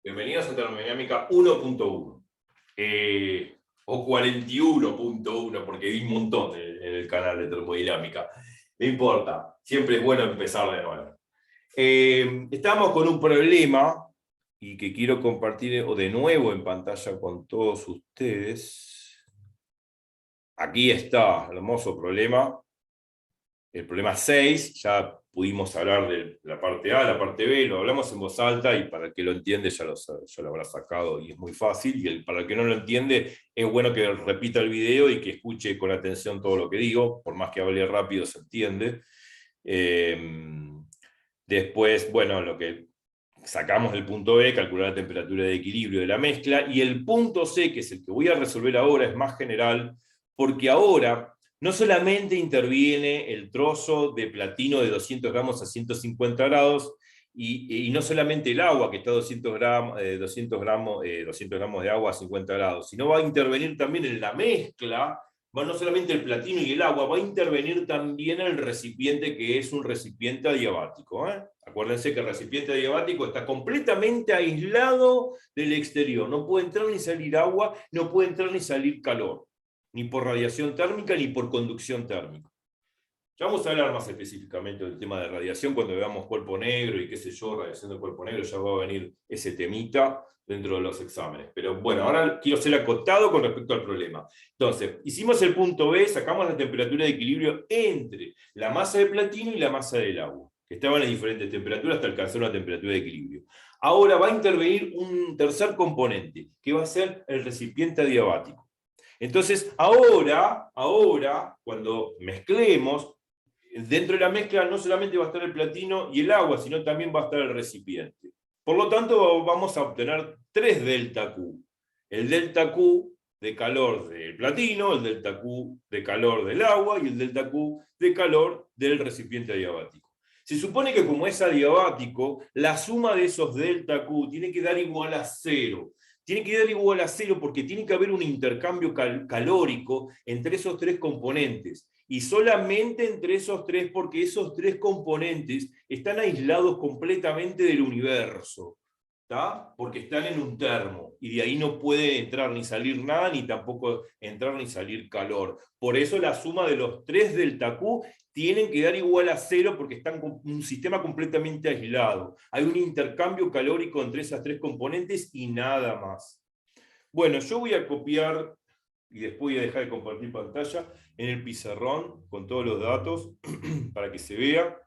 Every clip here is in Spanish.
Bienvenidos a Termodinámica 1.1 o 41.1, porque vi un montón en el canal de Termodinámica. No importa, siempre es bueno empezar de nuevo. Estamos con un problema y que quiero compartir de nuevo en pantalla con todos ustedes. Aquí está el hermoso problema. El problema 6, ya pudimos hablar de la parte A, la parte B, lo hablamos en voz alta y para el que lo entiende ya lo habrá sacado y es muy fácil, y para el que no lo entiende es bueno que repita el video y que escuche con atención todo lo que digo, por más que hable rápido se entiende. Después, bueno, lo que sacamos del punto B, calcular la temperatura de equilibrio de la mezcla, y el punto C, que es el que voy a resolver ahora, es más general, porque ahora no solamente interviene el trozo de platino de 200 gramos a 150 grados, y no solamente el agua, que está a 200 gramos de agua a 50 grados, sino va a intervenir también en la mezcla, no solamente el platino y el agua, va a intervenir también el recipiente, que es un recipiente adiabático. Acuérdense que el recipiente adiabático está completamente aislado del exterior, no puede entrar ni salir agua, no puede entrar ni salir calor, ni por radiación térmica ni por conducción térmica. Ya vamos a hablar más específicamente del tema de radiación cuando veamos cuerpo negro y qué sé yo, radiación de cuerpo negro, ya va a venir ese temita dentro de los exámenes. Pero bueno, ahora quiero ser acotado con respecto al problema. Entonces, hicimos el punto B, sacamos la temperatura de equilibrio entre la masa de platino y la masa del agua, que estaban en diferentes temperaturas hasta alcanzar una temperatura de equilibrio. Ahora va a intervenir un tercer componente, que va a ser el recipiente adiabático. Entonces, ahora, cuando mezclemos, dentro de la mezcla no solamente va a estar el platino y el agua, sino también va a estar el recipiente. Por lo tanto, vamos a obtener 3 delta Q. El delta Q de calor del platino, el delta Q de calor del agua y el delta Q de calor del recipiente adiabático. Se supone que como es adiabático, la suma de esos delta Q tiene que dar igual a 0. Tiene que dar igual a 0 porque tiene que haber un intercambio calórico entre esos 3 componentes. Y solamente entre esos 3, porque esos 3 componentes están aislados completamente del universo, ¿tá? Porque están en un termo, y de ahí no puede entrar ni salir nada, ni tampoco entrar ni salir calor. Por eso la suma de los 3 delta Q tienen que dar igual a 0, porque están con un sistema completamente aislado. Hay un intercambio calórico entre esas 3 componentes y nada más. Bueno, yo voy a copiar, y después voy a dejar de compartir pantalla, en el pizarrón con todos los datos para que se vea,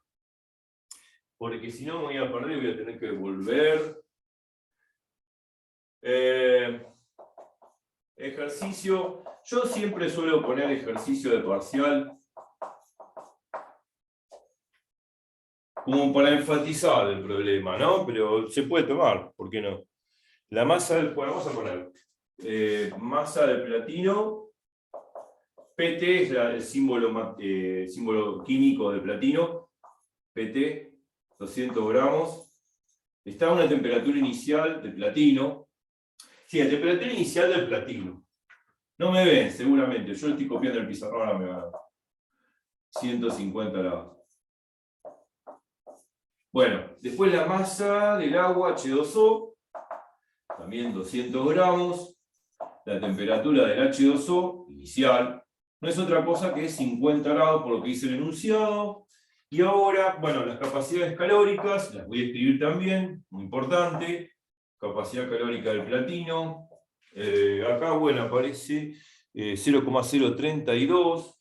porque si no me voy a perder y voy a tener que volver. Ejercicio, yo siempre suelo poner ejercicio de parcial como para enfatizar el problema, ¿no? Pero se puede tomar, ¿por qué no? La masa del, bueno, vamos a poner masa de platino. PT es el símbolo químico de platino, PT, 200 gramos. Está a una temperatura inicial del platino. Sí, la temperatura inicial del platino. No me ven, seguramente. Yo estoy copiando el pizarrón, ahora me va a 150 grados. Bueno, después la masa del agua H2O, también 200 gramos. La temperatura del H2O inicial no es otra cosa que 50 grados, por lo que dice el enunciado. Y ahora, bueno, las capacidades calóricas, las voy a escribir también, muy importante. Capacidad calórica del platino. Acá, bueno, aparece 0,032.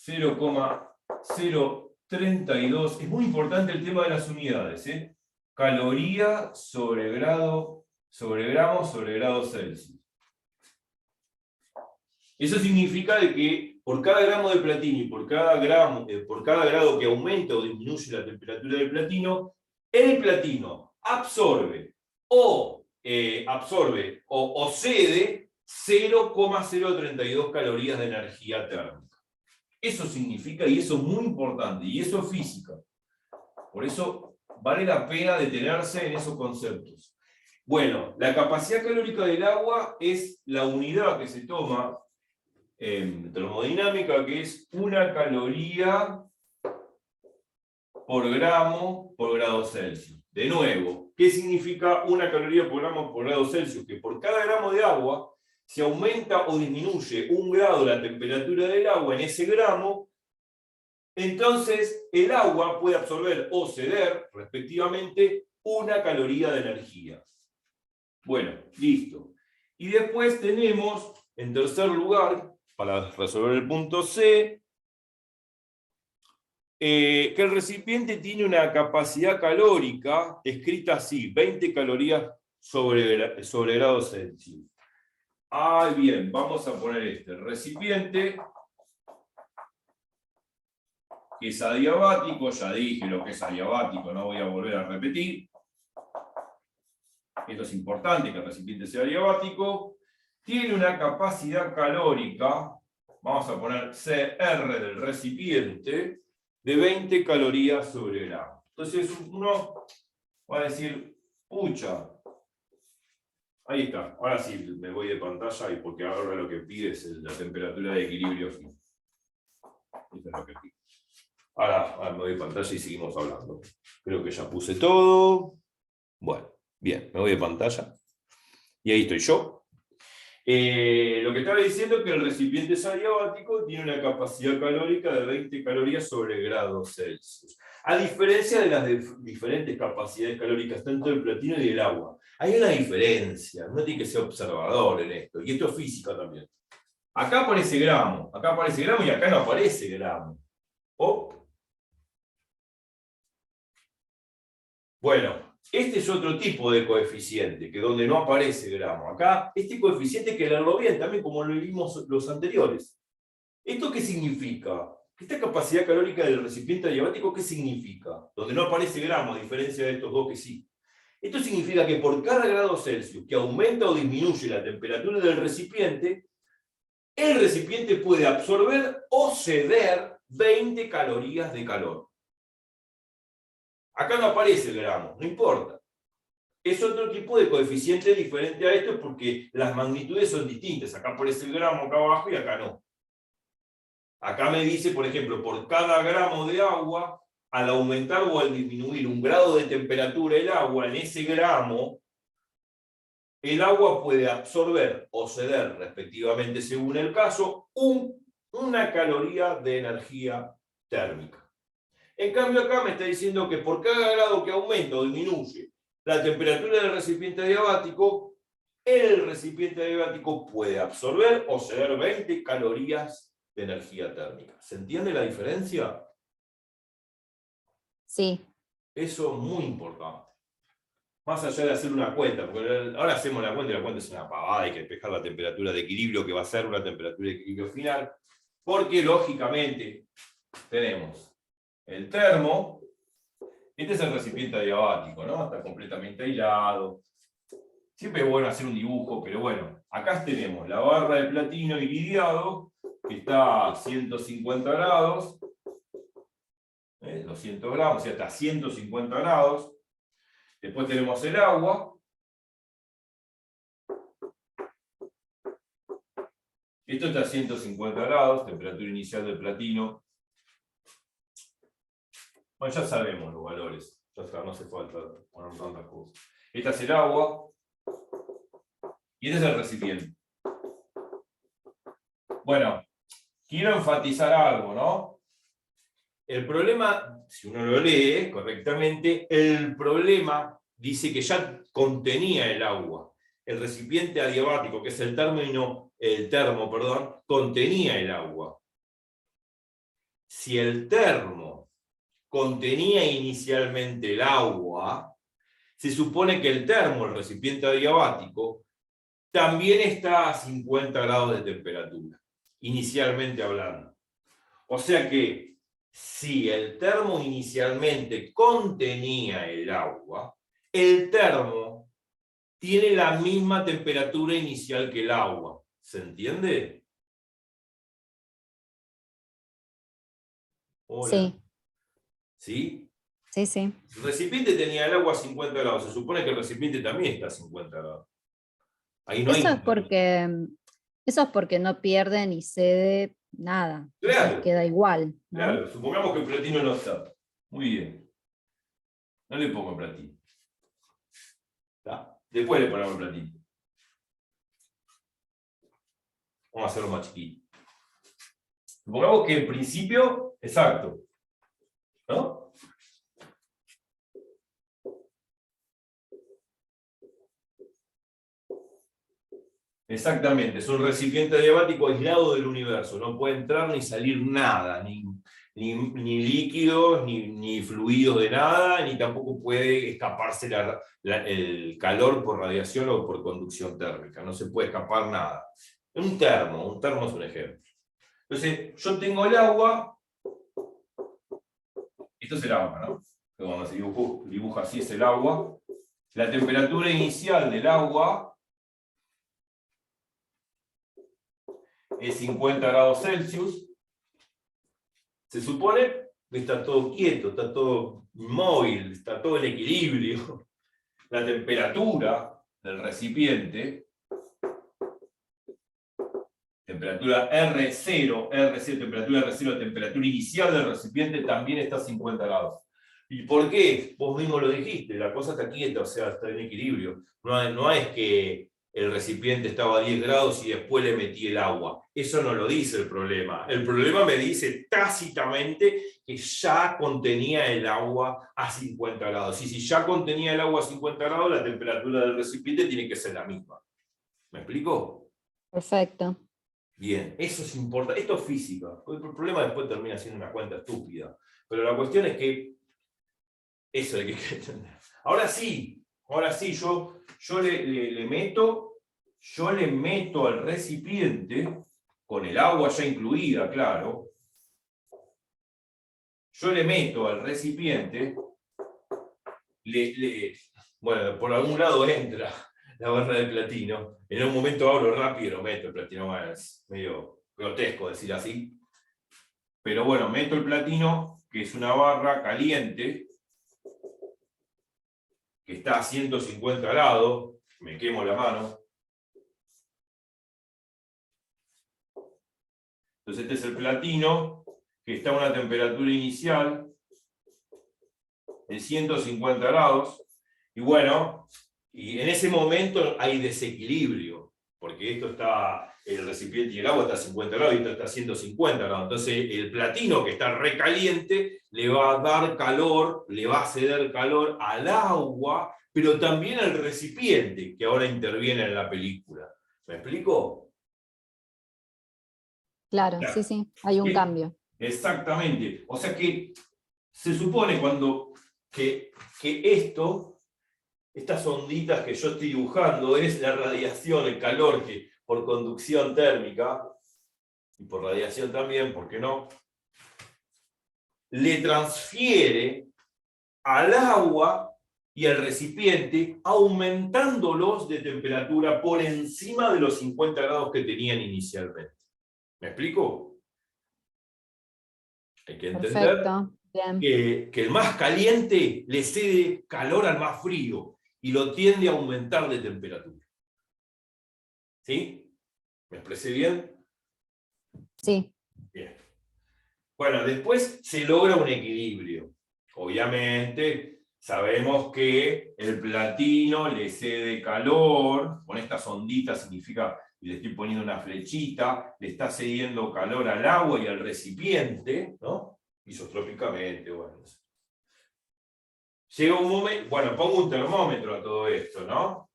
.032. Es muy importante el tema de las unidades, ¿eh? Caloría sobre gramo sobre grado Celsius. Eso significa de que por cada gramo de platino y por cada grado que aumenta o disminuye la temperatura del platino, el platino absorbe o cede 0,032 calorías de energía térmica. Eso significa, y eso es muy importante, y eso es física. Por eso vale la pena detenerse en esos conceptos. Bueno, la capacidad calórica del agua es la unidad que se toma en termodinámica, que es una caloría por gramo por grado Celsius. De nuevo, ¿qué significa 1 caloría por gramo por grado Celsius? Que por cada gramo de agua se aumenta o disminuye 1 grado la temperatura del agua en ese gramo, entonces el agua puede absorber o ceder, respectivamente, 1 caloría de energía. Bueno, listo. Y después tenemos, en tercer lugar, para resolver el punto C, que el recipiente tiene una capacidad calórica, escrita así, 20 calorías sobre grado Celsius. Bien, vamos a poner el recipiente, que es adiabático, ya dije lo que es adiabático, no voy a volver a repetir. Esto es importante, que el recipiente sea adiabático. Tiene una capacidad calórica, vamos a poner CR del recipiente, de 20 calorías sobre gramo. Entonces uno va a decir, pucha, ahí está, ahora sí me voy de pantalla, y porque ahora lo que pide es la temperatura de equilibrio final. Esto es lo que pide. Ahora me voy de pantalla y seguimos hablando. Creo que ya puse todo. Bueno, bien, me voy de pantalla. Y ahí estoy yo. Lo que estaba diciendo es que el recipiente adiabático tiene una capacidad calórica de 20 calorías sobre grado Celsius. A diferencia de las diferentes capacidades calóricas, tanto del platino y del agua. Hay una diferencia, uno tiene que ser observador en esto, y esto es física también. Acá aparece gramo y acá no aparece gramo. Bueno, este es otro tipo de coeficiente, que donde no aparece gramo. Acá, este coeficiente hay que leerlo bien, también como lo vimos los anteriores. ¿Esto qué significa? Esta capacidad calórica del recipiente adiabático, ¿qué significa? Donde no aparece gramo, a diferencia de estos dos que sí. Esto significa que por cada grado Celsius que aumenta o disminuye la temperatura del recipiente, el recipiente puede absorber o ceder 20 calorías de calor. Acá no aparece el gramo, no importa. Es otro tipo de coeficiente diferente a esto porque las magnitudes son distintas. Acá aparece el gramo acá abajo y acá no. Acá me dice, por ejemplo, por cada gramo de agua, al aumentar o al disminuir 1 grado de temperatura el agua, en ese gramo, el agua puede absorber o ceder, respectivamente, según el caso, 1 caloría de energía térmica. En cambio acá me está diciendo que por cada grado que aumenta o disminuye la temperatura del recipiente adiabático, el recipiente adiabático puede absorber o ceder 20 calorías de energía térmica. ¿Se entiende la diferencia? Sí. Eso es muy importante. Más allá de hacer una cuenta, porque ahora hacemos la cuenta y la cuenta es una pavada, hay que despejar la temperatura de equilibrio que va a ser una temperatura de equilibrio final, porque lógicamente tenemos el termo. Este es el recipiente adiabático, ¿no? Está completamente aislado. Siempre es bueno hacer un dibujo, pero bueno, acá tenemos la barra de platino iridiado, que está a 150 grados, 200 gramos, o sea, hasta 150 grados. Después tenemos el agua. Esto está a 150 grados, temperatura inicial del platino. Bueno, ya sabemos los valores, ya está, no hace falta poner tantas cosas. Esta es el agua, y este es el recipiente. Bueno, quiero enfatizar algo, ¿no? El problema, si uno lo lee correctamente, el problema dice que ya contenía el agua. El recipiente adiabático, que es el termo, contenía el agua. Si el termo contenía inicialmente el agua, se supone que el termo, el recipiente adiabático, también está a 50 grados de temperatura, inicialmente hablando. O sea que, si el termo inicialmente contenía el agua, el termo tiene la misma temperatura inicial que el agua. ¿Se entiende? Hola. Sí. ¿Sí? Sí, sí. El recipiente tenía el agua a 50 grados. Se supone que el recipiente también está a 50 grados. Ahí no hay Eso es contaminación. porque no pierde ni cede nada. Entonces Claro, queda igual, ¿no? claro. Supongamos que el platino no está. Muy bien. No le pongo el platino. ¿Está? Después le ponemos el platino. Vamos a hacerlo más chiquito. Supongamos que en principio, exacto, ¿no? Exactamente, es un recipiente adiabático aislado del universo, no puede entrar ni salir nada, ni líquidos, ni fluidos de nada, ni tampoco puede escaparse el calor por radiación o por conducción térmica, no se puede escapar nada. Un termo es un ejemplo. Entonces, yo tengo el agua, esto es el agua, ¿no? Cuando se dibuja así es el agua. La temperatura inicial del agua es 50 grados Celsius. Se supone que está todo quieto, está todo inmóvil, está todo en equilibrio. La temperatura del recipiente, temperatura R0, temperatura R0, temperatura inicial del recipiente, también está a 50 grados. ¿Y por qué? Vos mismo lo dijiste, la cosa está quieta, o sea, está en equilibrio. No es que el recipiente estaba a 10 grados y después le metí el agua. Eso no lo dice el problema. El problema me dice tácitamente que ya contenía el agua a 50 grados. Y si ya contenía el agua a 50 grados, la temperatura del recipiente tiene que ser la misma. ¿Me explico? Perfecto. Bien, eso es importante. Esto es física. El problema después termina siendo una cuenta estúpida. Pero la cuestión es que eso hay que entender. Ahora sí, yo le meto al recipiente, con el agua ya incluida, claro. Yo le meto al recipiente, bueno, por algún lado entra la barra de platino. En un momento abro rápido y lo meto el platino, bueno, es medio grotesco decir así. Pero bueno, meto el platino, que es una barra caliente, que está a 150 grados, me quemo la mano. Entonces este es el platino, que está a una temperatura inicial de 150 grados. Y bueno, y en ese momento hay desequilibrio, porque esto está, el recipiente y el agua está a 50 grados y esto está a 150 grados. Entonces el platino, que está recaliente, le va a dar calor, le va a ceder calor al agua, pero también al recipiente, que ahora interviene en la película. ¿Me explico? Claro, sí, hay un cambio. Exactamente. O sea que se supone que estas onditas que yo estoy dibujando es la radiación, el calor que por conducción térmica, y por radiación también, ¿por qué no?, le transfiere al agua y al recipiente, aumentándolos de temperatura por encima de los 50 grados que tenían inicialmente. ¿Me explico? Hay que entender que el más caliente le cede calor al más frío y lo tiende a aumentar de temperatura. ¿Sí? ¿Me expresé bien? Sí. Bien. Bueno, después se logra un equilibrio. Obviamente, sabemos que el platino le cede calor, con estas onditas significa, y le estoy poniendo una flechita, le está cediendo calor al agua y al recipiente, ¿no? Isotrópicamente, bueno. Llega un momento, bueno, pongo un termómetro a todo esto, ¿no?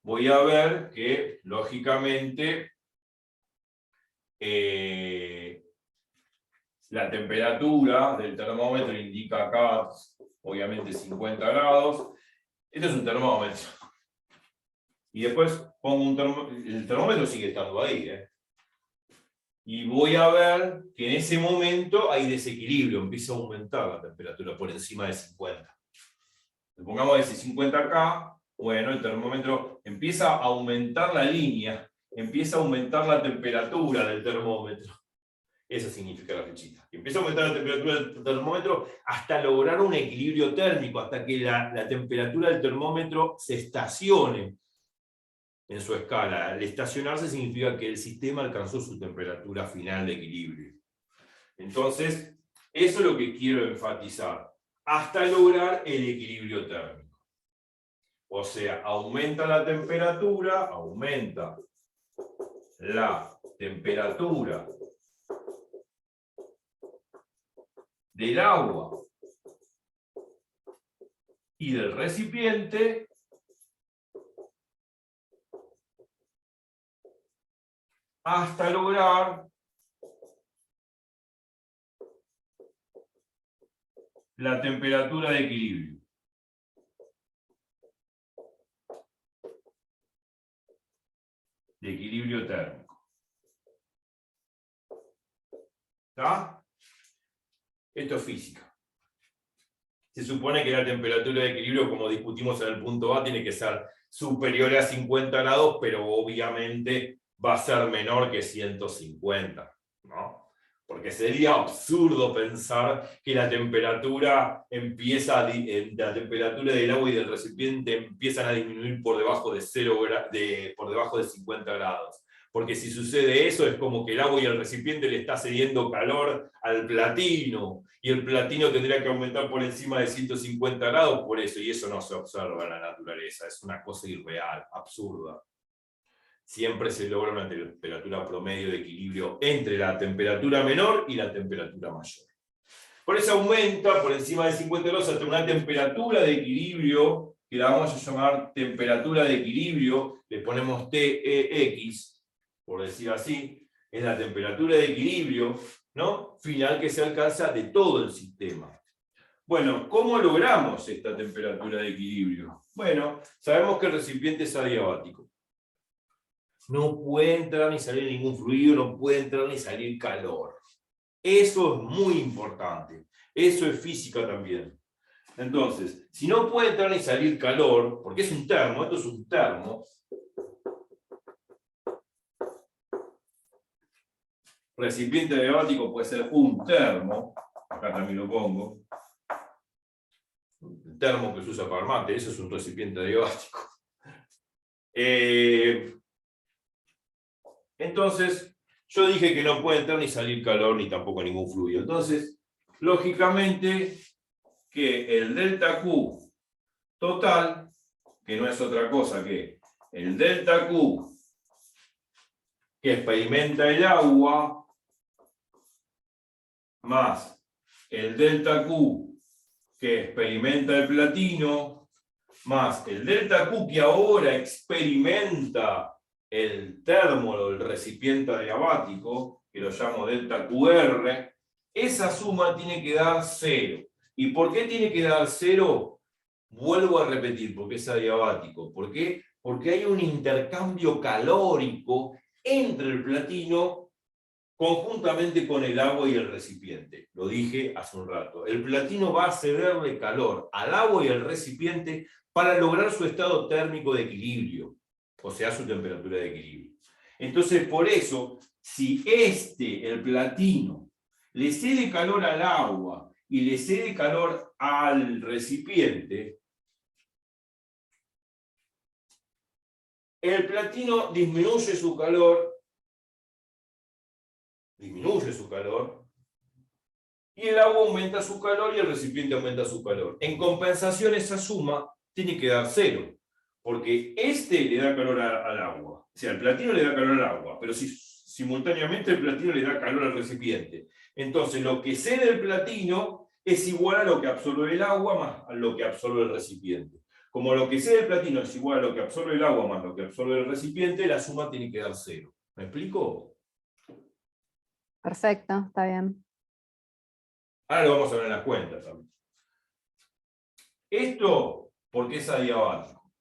Voy a ver que, lógicamente, la temperatura del termómetro indica acá, obviamente, 50 grados. Este es un termómetro. Y después pongo un termómetro, el termómetro sigue estando ahí, y voy a ver que en ese momento hay desequilibrio, empieza a aumentar la temperatura por encima de 50. Le pongamos ese 50 acá, bueno, el termómetro empieza a aumentar la línea, empieza a aumentar la temperatura del termómetro. Eso significa la flechita. Empieza a aumentar la temperatura del termómetro hasta lograr un equilibrio térmico, hasta que la temperatura del termómetro se estacione en su escala. Al estacionarse significa que el sistema alcanzó su temperatura final de equilibrio. Entonces, eso es lo que quiero enfatizar. hasta lograr el equilibrio térmico. O sea, aumenta la temperatura del agua y del recipiente hasta lograr la temperatura de equilibrio. De equilibrio térmico. ¿Está? Esto es física. Se supone que la temperatura de equilibrio, como discutimos en el punto A, tiene que ser superior a 50 grados, pero obviamente va a ser menor que 150, ¿no? Porque sería absurdo pensar que la temperatura la temperatura del agua y del recipiente empiezan a disminuir por debajo de 50 grados. Porque si sucede eso, es como que el agua y el recipiente le está cediendo calor al platino, y el platino tendría que aumentar por encima de 150 grados por eso, y eso no se observa en la naturaleza, es una cosa irreal, absurda. Siempre se logra una temperatura promedio de equilibrio entre la temperatura menor y la temperatura mayor. Por eso aumenta por encima de 50 grados hasta una temperatura de equilibrio, que la vamos a llamar temperatura de equilibrio, le ponemos TEX, por decir así, es la temperatura de equilibrio, ¿no?, final que se alcanza de todo el sistema. Bueno, ¿cómo logramos esta temperatura de equilibrio? Bueno, sabemos que el recipiente es adiabático. No puede entrar ni salir ningún fluido, no puede entrar ni salir calor. Eso es muy importante. Eso es física también. Entonces, si no puede entrar ni salir calor, porque es un termo, esto es un termo, recipiente adiabático puede ser un termo, acá también lo pongo, el termo que se usa para el mate, eso es un recipiente adiabático. Entonces, yo dije que no puede entrar ni salir calor ni tampoco ningún fluido. Entonces, lógicamente, que el delta Q total, que no es otra cosa que el delta Q que experimenta el agua, más el delta Q que experimenta el platino, más el delta Q que ahora experimenta el termo o el recipiente adiabático, que lo llamo delta QR, esa suma tiene que dar 0. ¿Y por qué tiene que dar 0? Vuelvo a repetir, porque es adiabático. ¿Por qué? Porque hay un intercambio calórico entre el platino conjuntamente con el agua y el recipiente. Lo dije hace un rato. El platino va a cederle calor al agua y al recipiente para lograr su estado térmico de equilibrio, o sea, su temperatura de equilibrio. Entonces, por eso, si el platino, le cede calor al agua y le cede calor al recipiente, el platino disminuye su calor, y el agua aumenta su calor y el recipiente aumenta su calor. En compensación, esa suma tiene que dar 0, porque le da calor al agua. O sea, el platino le da calor al agua, pero si simultáneamente el platino le da calor al recipiente. Entonces, lo que cede el platino es igual a lo que absorbe el agua más a lo que absorbe el recipiente. Como lo que cede el platino es igual a lo que absorbe el agua más lo que absorbe el recipiente, la suma tiene que dar 0. ¿Me explico? Perfecto, está bien. Ahora lo vamos a ver en las cuentas también. Esto, porque es adiabático.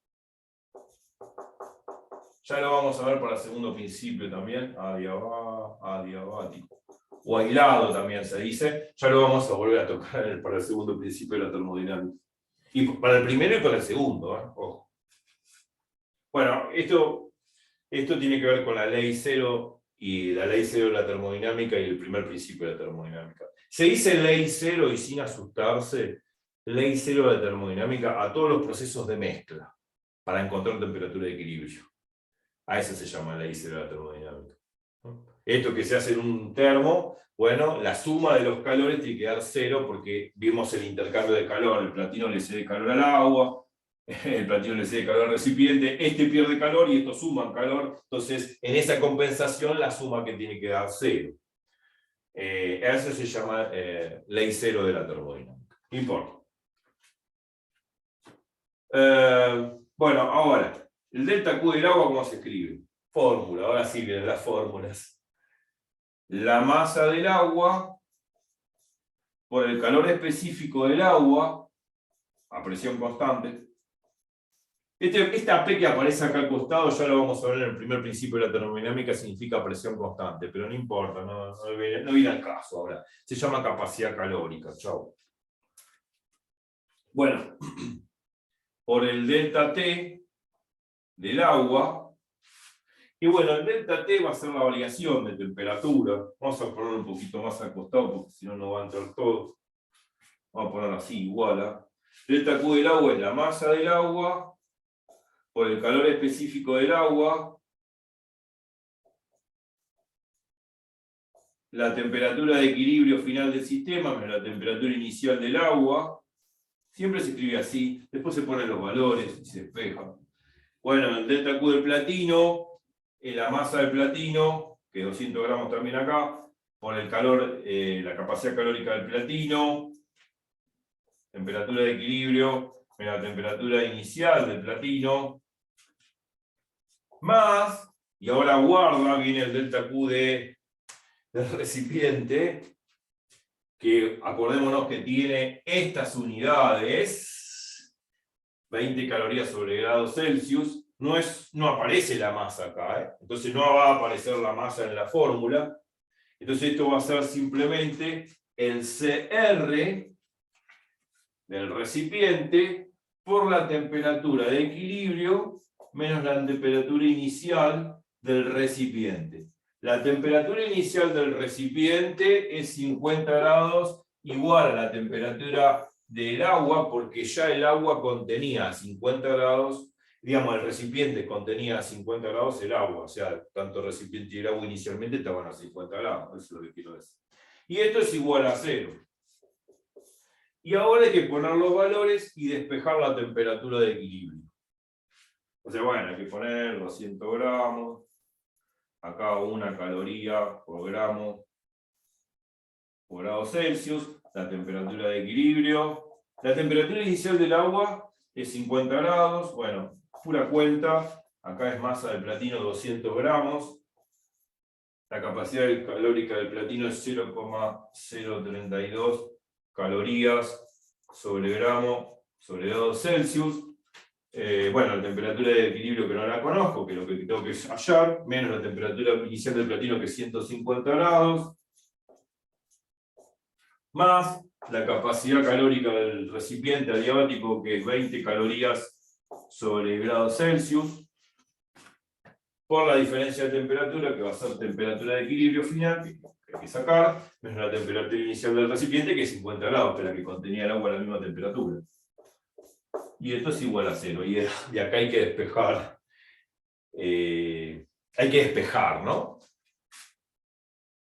Ya lo vamos a ver para el segundo principio también, adiabático. O aislado también se dice. Ya lo vamos a volver a tocar para el segundo principio de la termodinámica. Y para el primero y para el segundo, ojo. Bueno, esto tiene que ver con la ley 0 y la ley 0 de la termodinámica y el primer principio de la termodinámica. Se dice ley 0 y sin asustarse, ley 0 de la termodinámica a todos los procesos de mezcla para encontrar temperatura de equilibrio. A eso se llama ley 0 de la termodinámica. Esto que se hace en un termo, bueno, la suma de los calores tiene que dar 0 porque vimos el intercambio de calor. El platino le cede calor al agua, el platino le cede calor al recipiente, este pierde calor y estos suman calor. Entonces, en esa compensación, la suma que tiene que dar 0. Eso se llama ley 0 de la termodinámica. No importa. Bueno, ahora, el delta Q del agua, ¿cómo se escribe? Fórmula, ahora sí vienen las fórmulas. La masa del agua por el calor específico del agua a presión constante. Esta P que aparece acá al costado, ya lo vamos a ver en el primer principio de la termodinámica, significa presión constante, pero no importa, no viene al caso ahora. Se llama capacidad calórica. Chau. Bueno, por el delta T del agua, y bueno, el delta T va a ser la variación de temperatura. Vamos a ponerlo un poquito más al costado, porque si no, no va a entrar todo. Vamos a poner así, igual a. Delta Q del agua es la masa del agua por el calor específico del agua, la temperatura de equilibrio final del sistema menos la temperatura inicial del agua. Siempre se escribe así, después se ponen los valores y se despeja. Bueno, el delta Q del platino, la masa del platino, que 200 gramos también acá, por el calor, la capacidad calórica del platino, temperatura de equilibrio menos la temperatura inicial del platino, más, y ahora guarda, viene el delta Q del recipiente, que acordémonos que tiene estas unidades, 20 calorías sobre grados Celsius, no aparece la masa acá, entonces no va a aparecer la masa en la fórmula, entonces esto va a ser simplemente el CR del recipiente por la temperatura de equilibrio menos la temperatura inicial del recipiente. La temperatura inicial del recipiente es 50 grados igual a la temperatura del agua, porque ya el agua contenía 50 grados, digamos, el recipiente contenía 50 grados el agua, o sea, tanto el recipiente y el agua inicialmente estaban a 50 grados, eso es lo que quiero decir. Y esto es igual a 0. Y ahora hay que poner los valores y despejar la temperatura de equilibrio. O sea, bueno, hay que poner 200 gramos, acá 1 caloría por gramo por grado Celsius, la temperatura de equilibrio. La temperatura inicial del agua es 50 grados, bueno, pura cuenta, acá es masa de platino 200 gramos, la capacidad calórica del platino es 0,032 calorías sobre gramo sobre grado Celsius. Bueno, la temperatura de equilibrio que no la conozco, que lo que tengo que hallar, menos la temperatura inicial del platino que es 150 grados, más la capacidad calórica del recipiente adiabático, que es 20 calorías sobre grados Celsius, por la diferencia de temperatura, que va a ser temperatura de equilibrio final, que hay que sacar, menos la temperatura inicial del recipiente, que es 50 grados, que es la que contenía el agua a la misma temperatura. Y esto es igual a 0, y de acá hay que despejar. Hay que despejar, ¿no?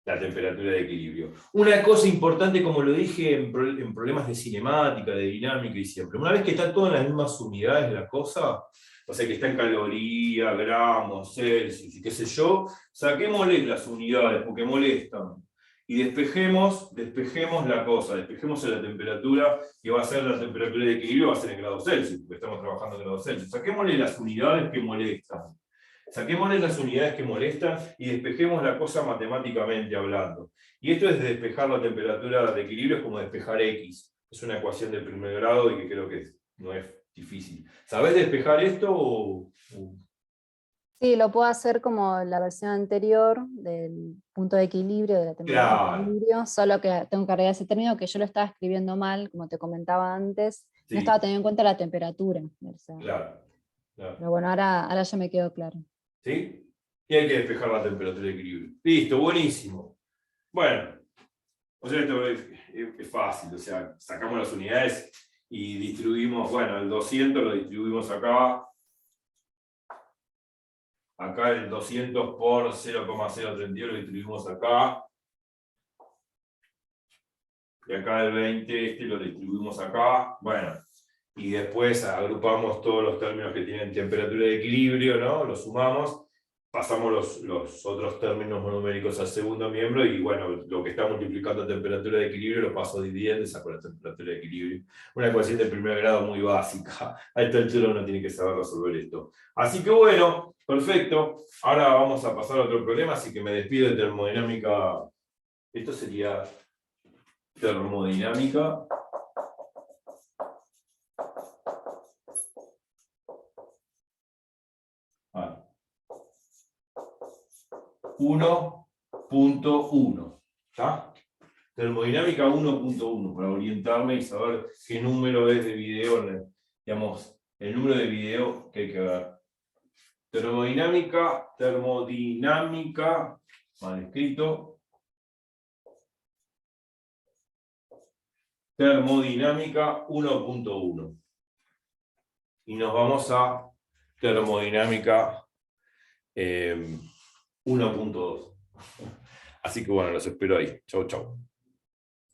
La temperatura de equilibrio. Una cosa importante, como lo dije en problemas de cinemática, de dinámica y siempre, una vez que está todo en las mismas unidades la cosa, o sea que está en calorías, gramos, Celsius y qué sé yo, saquémosle las unidades porque molestan. Y despejemos la cosa, despejemos la temperatura, que va a ser la temperatura de equilibrio, va a ser en grados Celsius, porque estamos trabajando en grados Celsius. Saquémosle las unidades que molestan. Saquémosle las unidades que molestan y despejemos la cosa matemáticamente hablando. Y esto es despejar la temperatura de equilibrio, es como despejar X. Es una ecuación de primer grado y que creo que no es difícil. ¿Sabés despejar esto o...? Sí, lo puedo hacer como la versión anterior del punto de equilibrio, de la temperatura de equilibrio, solo que tengo que agregar ese término que yo lo estaba escribiendo mal, como te comentaba antes, Sí. No estaba teniendo en cuenta la temperatura. O sea, Claro. Pero bueno, ahora ya me quedó claro. ¿Sí? Y hay que despejar la temperatura de equilibrio. Listo, buenísimo. Bueno, o sea, esto es fácil, o sea, sacamos las unidades y distribuimos, bueno, el 200 lo distribuimos acá Acá el 200 por 0,032 lo distribuimos acá. Y acá el 20 lo distribuimos acá. Bueno, y después agrupamos todos los términos que tienen temperatura de equilibrio, ¿no? Los sumamos, pasamos los otros términos monuméricos al segundo miembro y bueno, lo que está multiplicando temperatura de equilibrio lo paso dividiendo y saco la temperatura de equilibrio. Una ecuación de primer grado muy básica. A esta altura uno tiene que saber resolver esto. Así que bueno, perfecto. Ahora vamos a pasar a otro problema, así que me despido de termodinámica. Esto sería termodinámica. Ah. 1.1. ¿Está? Termodinámica 1.1, para orientarme y saber qué número es de video, digamos, el número de video que hay que ver. Termodinámica, mal escrito. Termodinámica 1.1. Y nos vamos a termodinámica 1.2. Así que bueno, los espero ahí. Chau, chau.